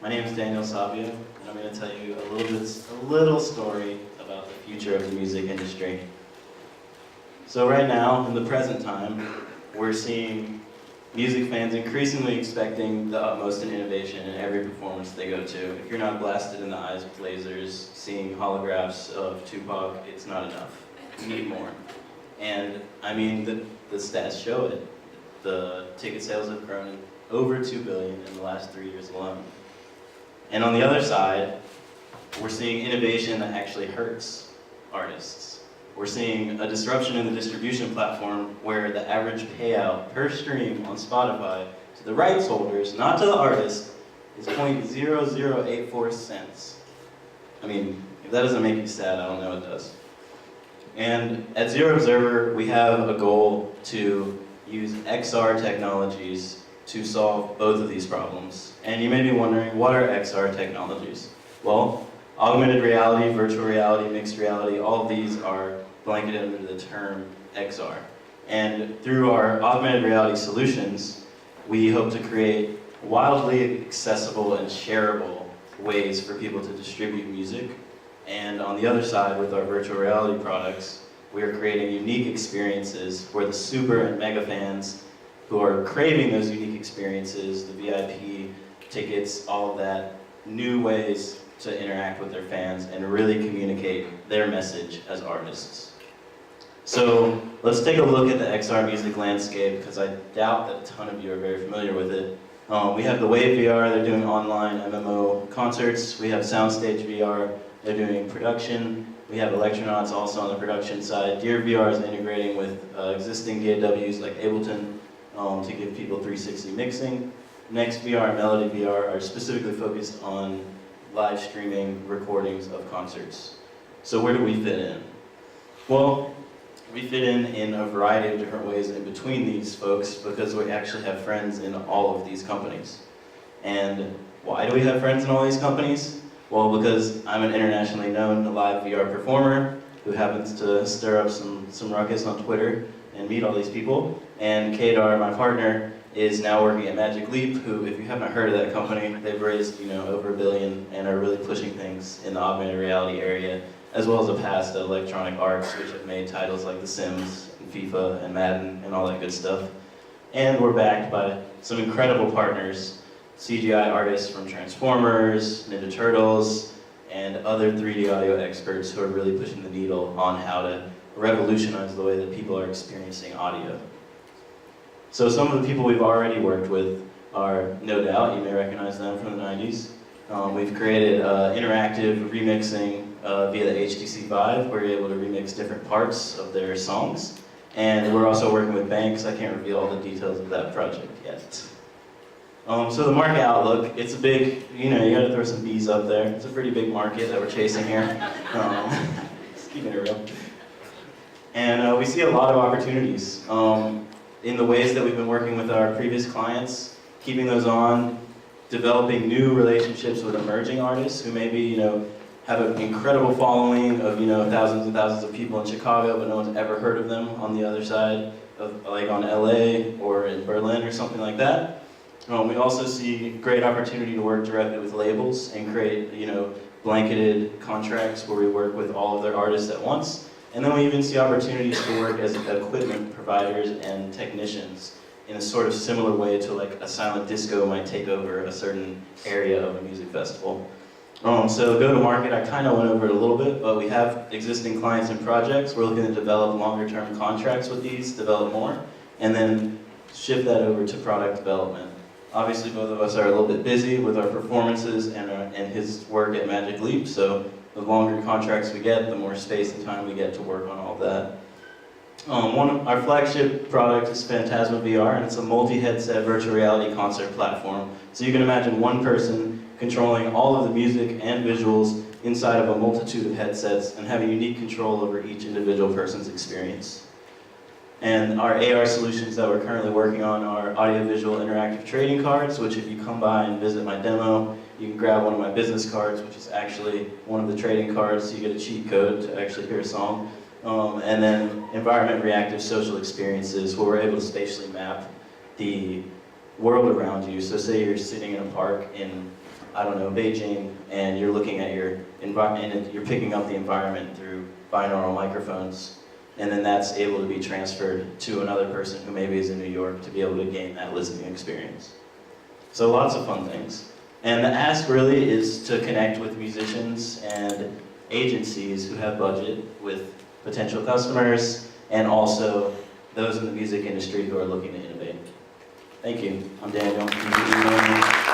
My name is Daniel Savia, and I'm going to tell you a little story about the future of the music industry. So right now, in the present time, we're seeing music fans increasingly expecting the utmost in innovation in every performance they go to. If you're not blasted in the eyes with lasers, seeing holographs of Tupac, it's not enough. You need more. And I mean, the stats show it. The ticket sales have grown over 2 billion in the last 3 years alone. And on the other side, we're seeing innovation that actually hurts artists. We're seeing a disruption in the distribution platform where the average payout per stream on Spotify to the rights holders, not to the artist, is 0.0084 cents. I mean, if that doesn't make you sad, I don't know what does. And at Zero.Observer, we have a goal to use XR technologies to solve both of these problems. And you may be wondering, what are XR technologies? Well, augmented reality, virtual reality, mixed reality, all of these are blanketed under the term XR. And through our augmented reality solutions, we hope to create wildly accessible and shareable ways for people to distribute music. And on the other side, with our virtual reality products, we are creating unique experiences where the super and mega fans who are craving those unique experiences, the VIP tickets, all of that, new ways to interact with their fans and really communicate their message as artists. So let's take a look at the XR music landscape, because I doubt that a ton of you are very familiar with it. We have the Wave VR, they're doing online MMO concerts. We have Soundstage VR, they're doing production. We have Electronauts also on the production side. Deer VR is integrating with existing DAWs like Ableton to give people 360 mixing. Next VR and Melody VR are specifically focused on live streaming recordings of concerts. So where do we fit in? Well, we fit in a variety of different ways in between these folks because we actually have friends in all of these companies. And why do we have friends in all these companies? Well, because I'm an internationally known live VR performer who happens to stir up some ruckus on Twitter and meet all these people. And Kadar, my partner, is now working at Magic Leap, who, if you haven't heard of that company, they've raised over $1 billion and are really pushing things in the augmented reality area, as well as a past at Electronic Arts, which have made titles like The Sims, and FIFA, and Madden, and all that good stuff. And we're backed by some incredible partners, CGI artists from Transformers, Ninja Turtles, and other 3D audio experts who are really pushing the needle on how to revolutionize the way that people are experiencing audio. So some of the people we've already worked with are, no doubt, you may recognize them from the 90s. We've created interactive remixing via the HTC Vive, where you're able to remix different parts of their songs. And we're also working with banks. I can't reveal all the details of that project yet. So the market outlook, it's a big, you gotta throw some B's up there. It's a pretty big market that we're chasing here. Just keeping it real. And we see a lot of opportunities in the ways that we've been working with our previous clients, keeping those on, developing new relationships with emerging artists who maybe, have an incredible following of, thousands and thousands of people in Chicago, but no one's ever heard of them on the other side of, like on LA or in Berlin or something like that. We also see great opportunity to work directly with labels and create, blanketed contracts where we work with all of their artists at once. And then we even see opportunities to work as equipment providers and technicians in a sort of similar way to like a silent disco might take over a certain area of a music festival. So go-to-market, I kind of went over it a little bit, but we have existing clients and projects. We're looking to develop longer-term contracts with these, develop more, and then shift that over to product development. Obviously, both of us are a little bit busy with our performances and his work at Magic Leap, so the longer contracts we get, the more space and time we get to work on all of that. Our flagship product is Phantasma VR, and it's a multi-headset virtual reality concert platform. So you can imagine one person controlling all of the music and visuals inside of a multitude of headsets and having unique control over each individual person's experience. And our AR solutions that we're currently working on are audiovisual interactive trading cards, which if you come by and visit my demo, you can grab one of my business cards, which is actually one of the trading cards, so you get a cheat code to actually hear a song. And then environment reactive social experiences, where we're able to spatially map the world around you. So say you're sitting in a park in, I don't know, Beijing, and you're looking at your environment, and you're picking up the environment through binaural microphones, and then that's able to be transferred to another person who maybe is in New York to be able to gain that listening experience. So lots of fun things. And the ask really is to connect with musicians and agencies who have budget with potential customers, and also those in the music industry who are looking to innovate. Thank you. I'm Daniel.